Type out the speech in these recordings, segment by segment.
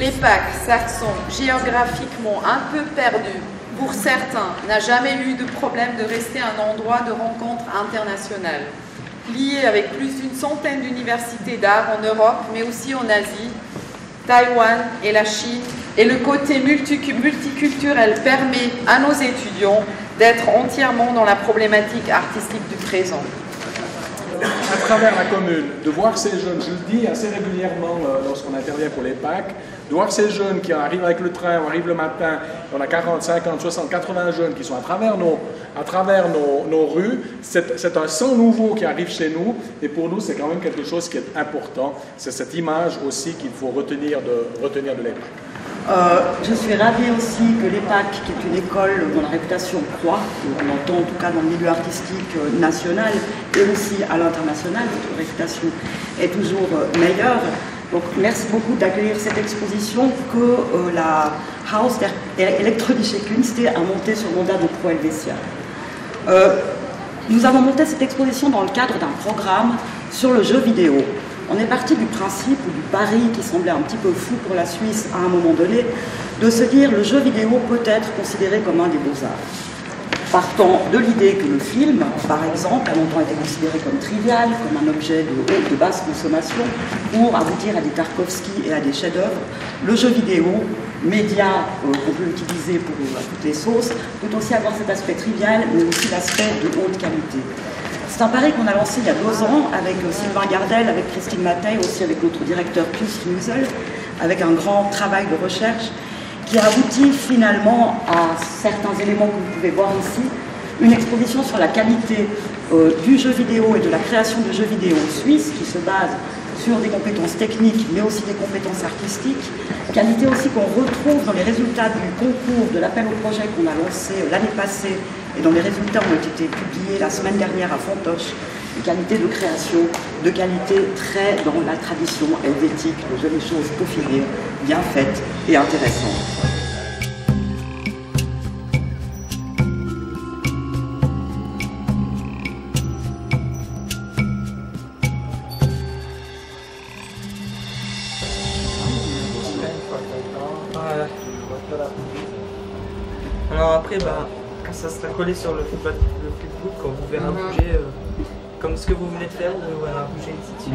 L'EPAC, Saxon, géographiquement un peu perdu, pour certains, n'a jamais eu de problème de rester un endroit de rencontre internationale, lié avec plus d'une centaine d'universités d'art en Europe, mais aussi en Asie, Taïwan et la Chine. Et le côté multiculturel permet à nos étudiants d'être entièrement dans la problématique artistique du présent. À travers la commune, de voir ces jeunes, je le dis assez régulièrement lorsqu'on intervient pour les PAC, de voir ces jeunes qui arrivent avec le train, on arrive le matin, on a 40, 50, 60, 80 jeunes qui sont à travers nos rues, c'est un sang nouveau qui arrive chez nous, et pour nous c'est quand même quelque chose qui est important, c'est cette image aussi qu'il faut retenir de l'EPAC. Je suis ravie aussi que l'EPAC, qui est une école dont la réputation croît, on entend en tout cas dans le milieu artistique national et aussi à l'international, notre réputation est toujours meilleure. Donc merci beaucoup d'accueillir cette exposition que la Haus der Elektronischen Künste a montée sur mandat de Pro Helvetia. Nous avons monté cette exposition dans le cadre d'un programme sur le jeu vidéo. On est parti du principe ou du pari qui semblait un petit peu fou pour la Suisse à un moment donné, de se dire le jeu vidéo peut être considéré comme un des beaux-arts. Partant de l'idée que le film, par exemple, a longtemps été considéré comme trivial, comme un objet de basse consommation, pour aboutir à des Tarkovsky et à des chefs-d'œuvre, le jeu vidéo, média qu'on peut utiliser pour toutes les sauces, peut aussi avoir cet aspect trivial, mais aussi l'aspect de haute qualité. C'est un pari qu'on a lancé il y a 2 ans avec Sylvain Gardel, avec Christine Mattei, aussi avec notre directeur Pius Knusel, avec un grand travail de recherche qui a abouti finalement à certains éléments que vous pouvez voir ici. Une exposition sur la qualité du jeu vidéo et de la création de jeux vidéo suisse qui se base sur des compétences techniques mais aussi des compétences artistiques. Qualité aussi qu'on retrouve dans les résultats du concours de l'appel au projet qu'on a lancé l'année passée et dont les résultats ont été publiés la semaine dernière à Fontoche. De qualité de création, de qualité très dans la tradition helvétique, de jolies choses peaufinées, bien faites et intéressantes. Alors après, quand ça sera collé sur le Facebook, quand vous verrez bouger, comme ce que vous venez de faire, vous verrez bouger ici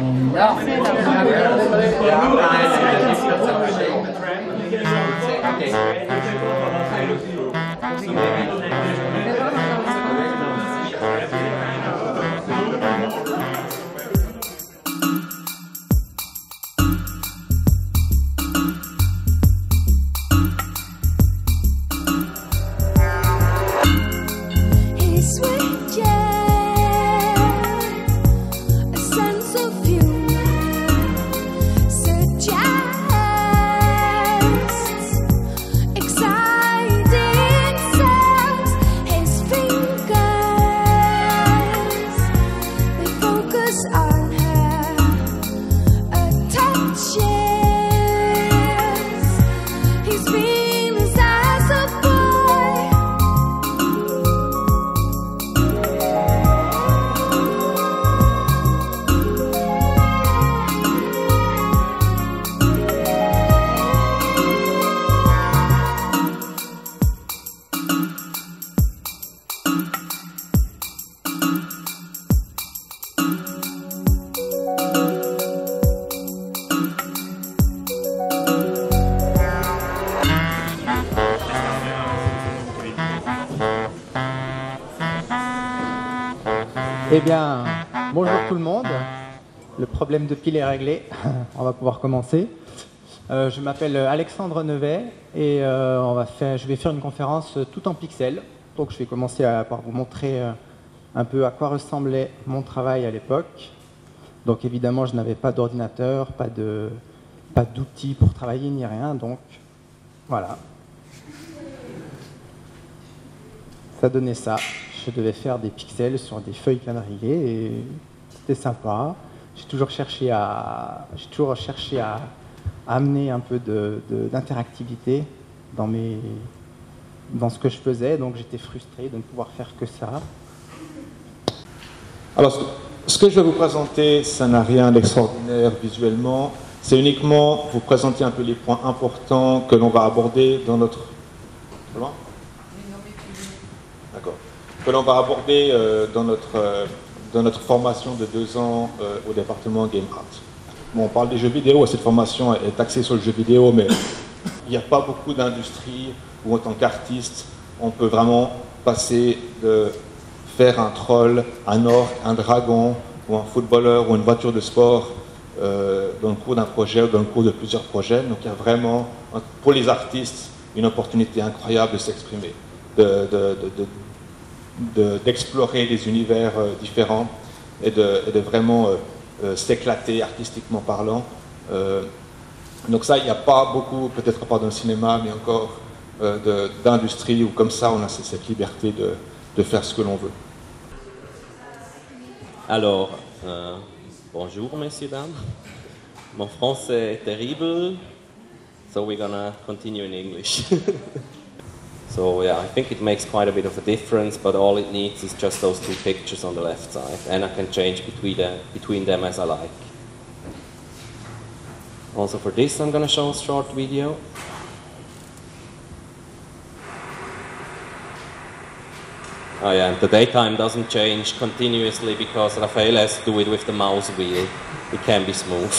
Eh bien, bonjour tout le monde. Le problème de pile est réglé. On va pouvoir commencer. Je m'appelle Alexandre Nevet et je vais faire une conférence tout en pixels. Donc je vais commencer par vous montrer un peu à quoi ressemblait mon travail à l'époque. Donc évidemment, je n'avais pas d'ordinateur, pas d'outils pour travailler ni rien. Donc voilà. Ça donnait ça. Je devais faire des pixels sur des feuilles quadrillées et c'était sympa. J'ai toujours cherché à amener un peu d'interactivité dans ce que je faisais, donc j'étais frustré de ne pouvoir faire que ça. Alors, ce que je vais vous présenter, ça n'a rien d'extraordinaire visuellement. C'est uniquement vous présenter un peu les points importants que l'on va aborder dans notre... D'accord. Que l'on va aborder dans notre formation de 2 ans au département Game Art. Bon, on parle des jeux vidéo, cette formation est axée sur le jeu vidéo, mais il n'y a pas beaucoup d'industries où en tant qu'artiste, on peut vraiment passer de faire un troll, un orc, un dragon, ou un footballeur, ou une voiture de sport dans le cours d'un projet ou dans le cours de plusieurs projets. Donc il y a vraiment, pour les artistes, une opportunité incroyable de s'exprimer, d'explorer des univers différents et de vraiment s'éclater artistiquement parlant. Donc ça, il n'y a pas beaucoup, peut-être pas dans le cinéma, mais encore d'industrie où comme ça on a cette liberté de faire ce que l'on veut. Alors, bonjour messieurs, dames. Mon français est terrible, so we're gonna continue in English. So yeah, I think it makes quite a bit of a difference, but all it needs is just those 2 pictures on the left side, and I can change between them as I like. Also for this I'm gonna show a short video. Oh yeah, and the daytime doesn't change continuously because Raphael has to do it with the mouse wheel. It can be smooth.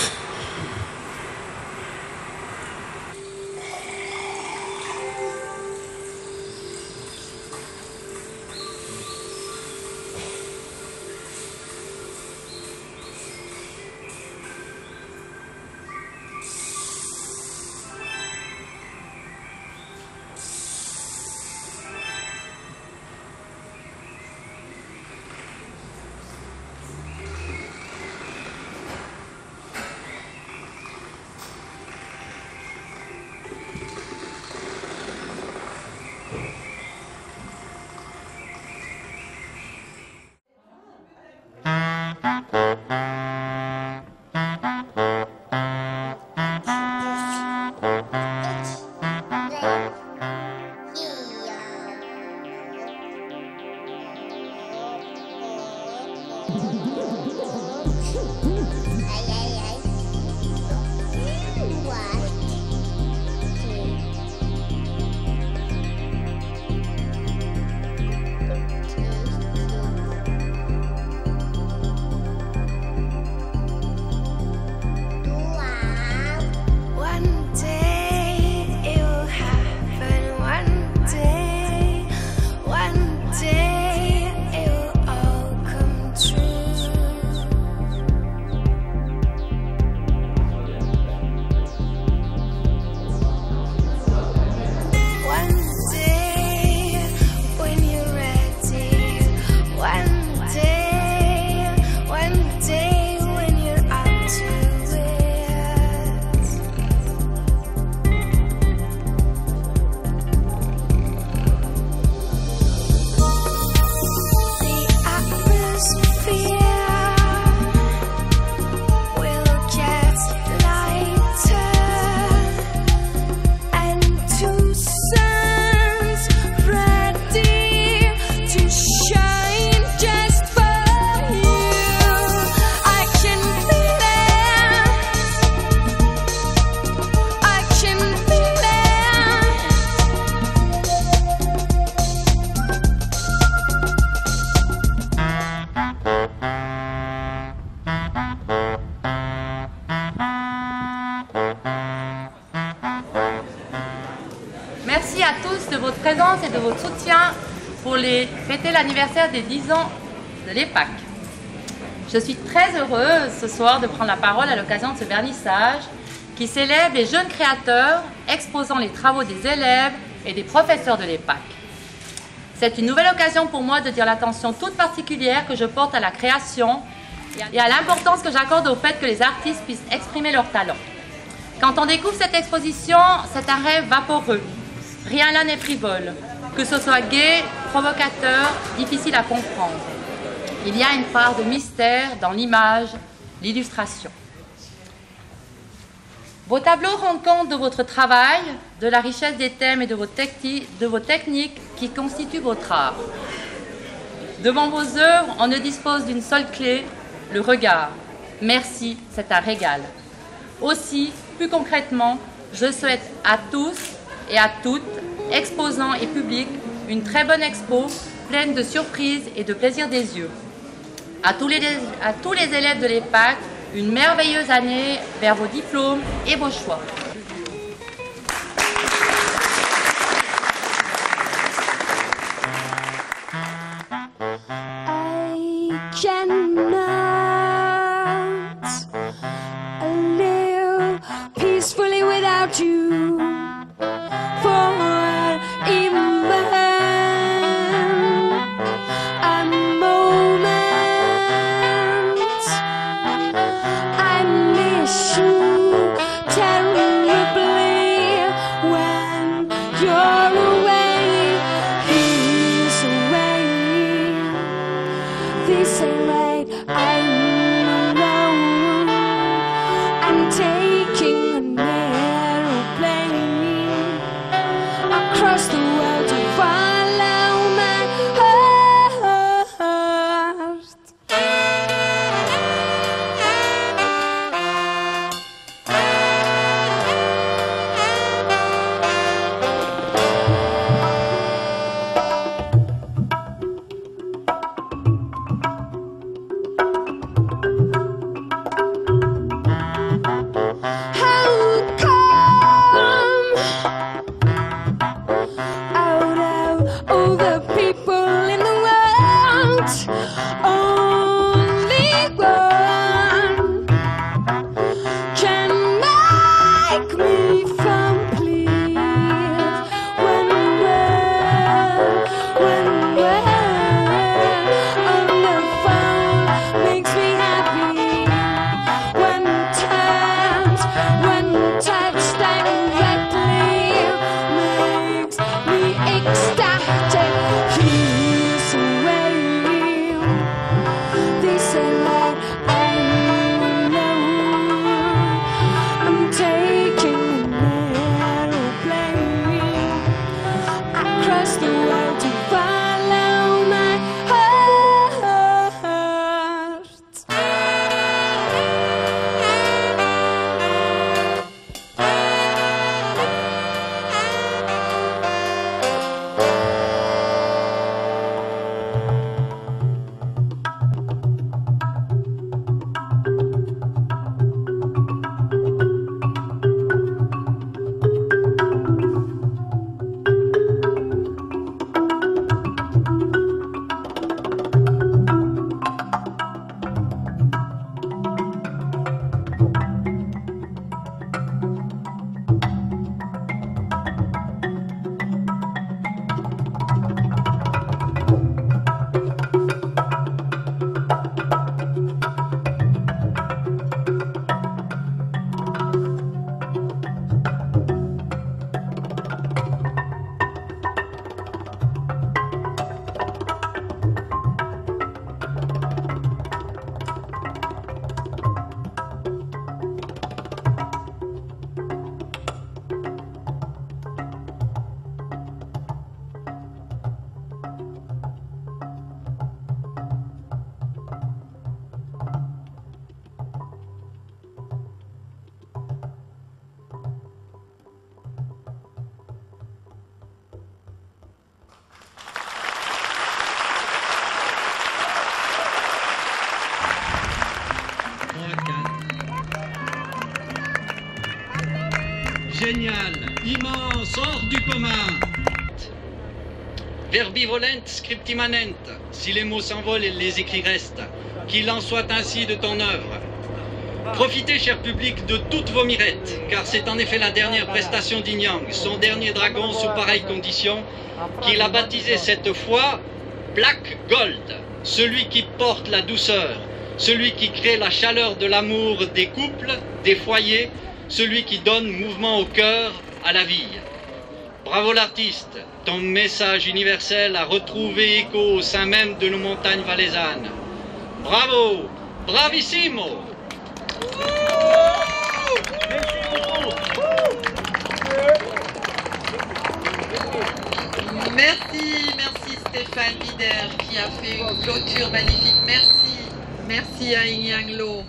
Merci à tous de votre présence et de votre soutien pour fêter l'anniversaire des 10 ans de l'EPAC. Je suis très heureuse ce soir de prendre la parole à l'occasion de ce vernissage qui célèbre les jeunes créateurs exposant les travaux des élèves et des professeurs de l'EPAC. C'est une nouvelle occasion pour moi de dire l'attention toute particulière que je porte à la création et à l'importance que j'accorde au fait que les artistes puissent exprimer leurs talents. Quand on découvre cette exposition, c'est un rêve vaporeux. Rien là n'est frivole, que ce soit gai, provocateur, difficile à comprendre. Il y a une part de mystère dans l'image, l'illustration. Vos tableaux rendent compte de votre travail, de la richesse des thèmes et de vos techniques qui constituent votre art. Devant vos œuvres, on ne dispose d'une seule clé, le regard. Merci, c'est un régal. Aussi, plus concrètement, je souhaite à tous et à toutes, exposants et publics, une très bonne expo, pleine de surprises et de plaisir des yeux. À tous les élèves de l'EPAC, une merveilleuse année vers vos diplômes et vos choix. Peacefully without you for even a moment. I miss you terribly when you're away. He's away. This ain't right. I'm alone. I'm taking across the world to follow my heart. All the people in the world, only one can make me complete. When we're on the phone makes me happy. When touched directly makes me ecstatic. He's away. This ain't right. I'm alone. I'm taking an aeroplane across the world to follow my heart. Génial, immense, hors du commun. Verbivolent scriptimanent, si les mots s'envolent et les écrits restent, qu'il en soit ainsi de ton œuvre. Profitez, cher public, de toutes vos mirettes, car c'est en effet la dernière prestation d'Inyang, son dernier dragon sous pareilles conditions, qu'il a baptisé cette fois Black Gold, celui qui porte la douceur, celui qui crée la chaleur de l'amour des couples, des foyers, celui qui donne mouvement au cœur, à la vie. Bravo l'artiste, ton message universel a retrouvé écho au sein même de nos montagnes valaisannes. Bravo, bravissimo. Merci Stéphane Bider qui a fait une clôture magnifique. Merci à Inyang Lo.